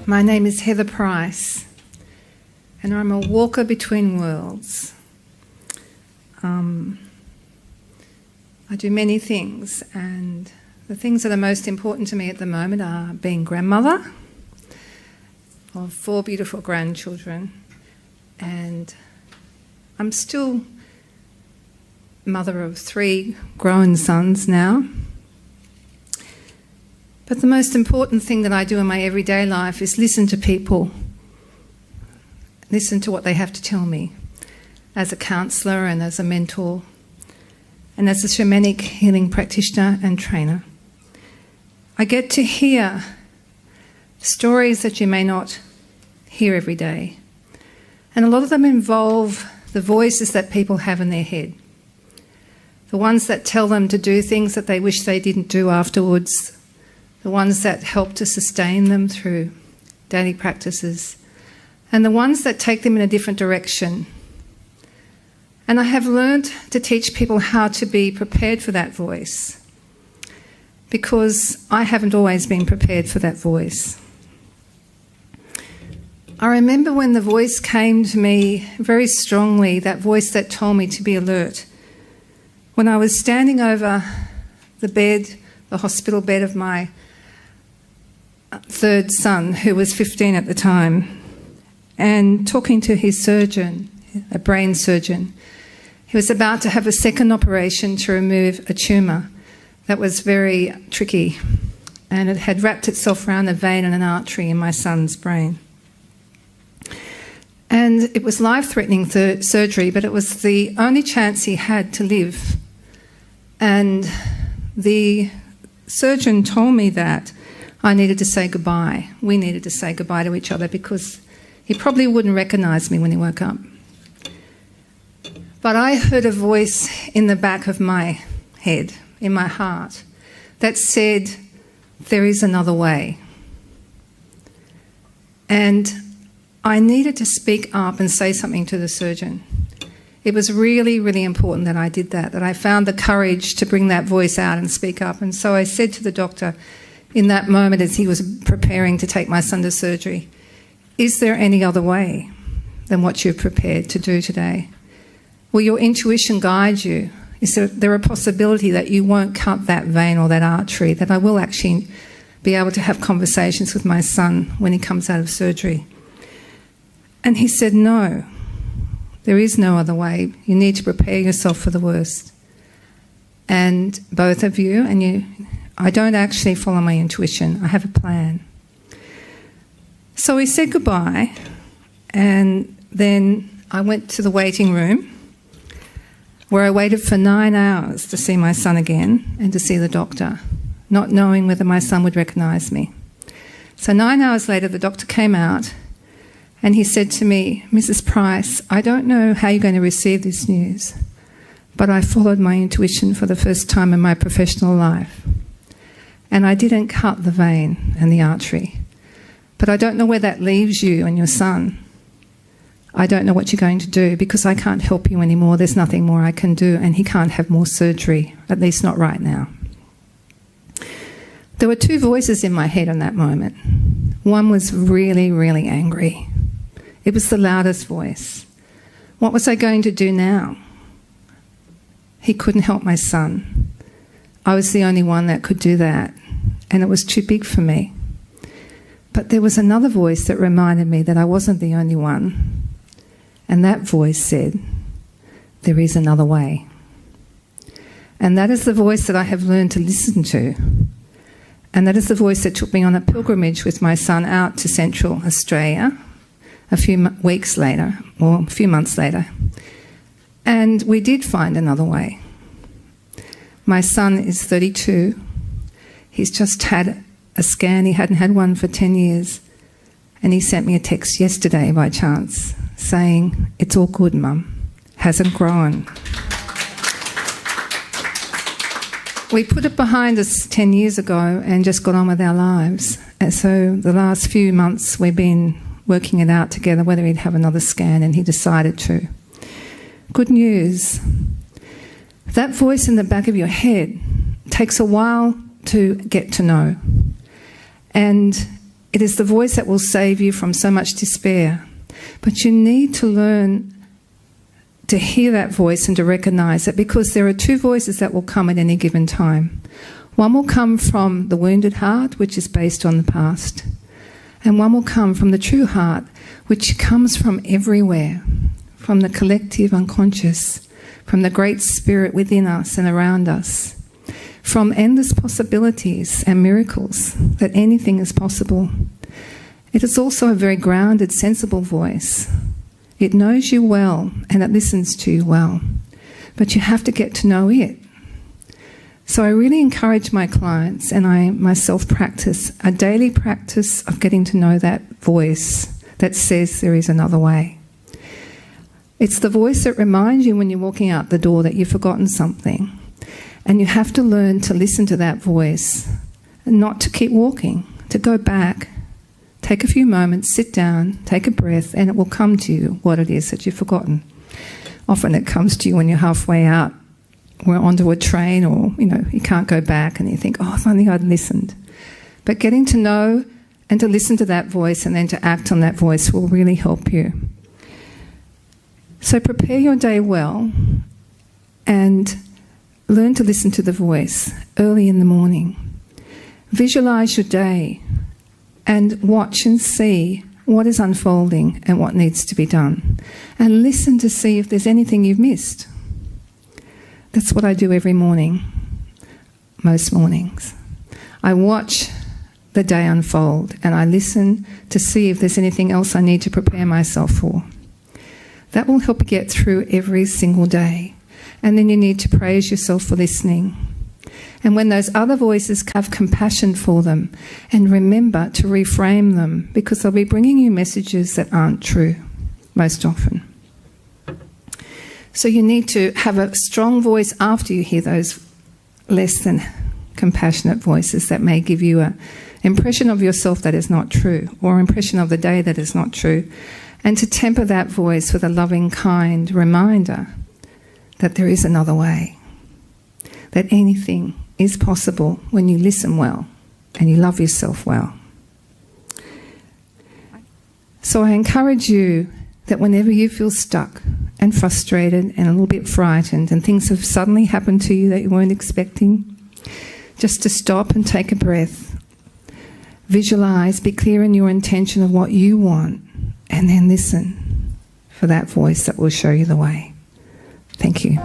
My name is Heather Price, and I'm a walker between worlds. I do many things, and the things that are most important to me at the moment are being grandmother of 4 beautiful grandchildren, and I'm still mother of 3 grown sons now. But the most important thing that I do in my everyday life is listen to people, listen to what they have to tell me as a counsellor and as a mentor and as a shamanic healing practitioner and trainer. I get to hear stories that you may not hear every day, and a lot of them involve the voices that people have in their head, the ones that tell them to do things that they wish they didn't do afterwards, the ones that help to sustain them through daily practices, and the ones that take them in a different direction. And I have learned to teach people how to be prepared for that voice, because I haven't always been prepared for that voice. I remember when the voice came to me very strongly, that voice that told me to be alert, when I was standing over the bed, the hospital bed of my 3rd son, who was 15 at the time, and talking to his surgeon, a brain surgeon. He was about to have a second operation to remove a tumour that was very tricky, and it had wrapped itself around a vein and an artery in my son's brain. And it was life-threatening surgery, but it was the only chance he had to live. And the surgeon told me that I needed to say goodbye. We needed to say goodbye to each other, because he probably wouldn't recognise me when he woke up. But I heard a voice in the back of my head, in my heart, that said, there is another way. And I needed to speak up and say something to the surgeon. It was really, really important that I did that I found the courage to bring that voice out and speak up. And so I said to the doctor in that moment, as he was preparing to take my son to surgery, is there any other way than what you've prepared to do today? Will your intuition guide you? Is there a possibility that you won't cut that vein or that artery, that I will actually be able to have conversations with my son when he comes out of surgery? And he said, no, there is no other way. You need to prepare yourself for the worst. And both of you, I don't actually follow my intuition. I have a plan. So we said goodbye, and then I went to the waiting room, where I waited for 9 hours to see my son again and to see the doctor, not knowing whether my son would recognise me. So 9 hours later, the doctor came out and he said to me, Mrs. Price, I don't know how you're going to receive this news, but I followed my intuition for the first time in my professional life. And I didn't cut the vein and the artery. But I don't know where that leaves you and your son. I don't know what you're going to do, because I can't help you anymore. There's nothing more I can do, and he can't have more surgery, at least not right now. There were 2 voices in my head in that moment. One was really, really angry. It was the loudest voice. What was I going to do now? He couldn't help my son. I was the only one that could do that, and it was too big for me. But there was another voice that reminded me that I wasn't the only one. And that voice said, there is another way. And that is the voice that I have learned to listen to. And that is the voice that took me on a pilgrimage with my son out to Central Australia a few weeks later, or a few months later. And we did find another way. My son is 32. He's just had a scan. He hadn't had one for 10 years. And he sent me a text yesterday by chance saying, it's all good, Mum. Hasn't grown. We put it behind us 10 years ago and just got on with our lives. And so the last few months we've been working it out together, whether he'd have another scan, and he decided to. Good news. That voice in the back of your head takes a while to get to know. And It is the voice that will save you from so much despair. But you need to learn to hear that voice and to recognise it, because there are two voices that will come at any given time. One will come from the wounded heart, which is based on the past. And one will come from the true heart, which comes from everywhere, from the collective unconscious, from the great spirit within us and around us, from endless possibilities and miracles, that anything is possible. It is also a very grounded, sensible voice. It knows you well and it listens to you well, but you have to get to know it. So I really encourage my clients, and I myself practice, a daily practice of getting to know that voice that says there is another way. It's the voice that reminds you when you're walking out the door that you've forgotten something. And you have to learn to listen to that voice, and not to keep walking, to go back, take a few moments, sit down, take a breath, and it will come to you what it is that you've forgotten. Often it comes to you when you're halfway out or onto a train, or you can't go back, and you think, oh, if only I'd listened. But getting to know and to listen to that voice and then to act on that voice will really help you. So prepare your day well and learn to listen to the voice early in the morning. Visualise your day and watch and see what is unfolding and what needs to be done. And listen to see if there's anything you've missed. That's what I do every morning, most mornings. I watch the day unfold and I listen to see if there's anything else I need to prepare myself for. That will help you get through every single day. And then you need to praise yourself for listening. And when those other voices, have compassion for them and remember to reframe them, because they'll be bringing you messages that aren't true most often. So you need to have a strong voice after you hear those less than compassionate voices that may give you an impression of yourself that is not true, or impression of the day that is not true. And to temper that voice with a loving, kind reminder that there is another way, that anything is possible when you listen well and you love yourself well. So I encourage you that whenever you feel stuck and frustrated and a little bit frightened and things have suddenly happened to you that you weren't expecting, just to stop and take a breath, visualise, be clear in your intention of what you want, and then listen for that voice that will show you the way. Thank you.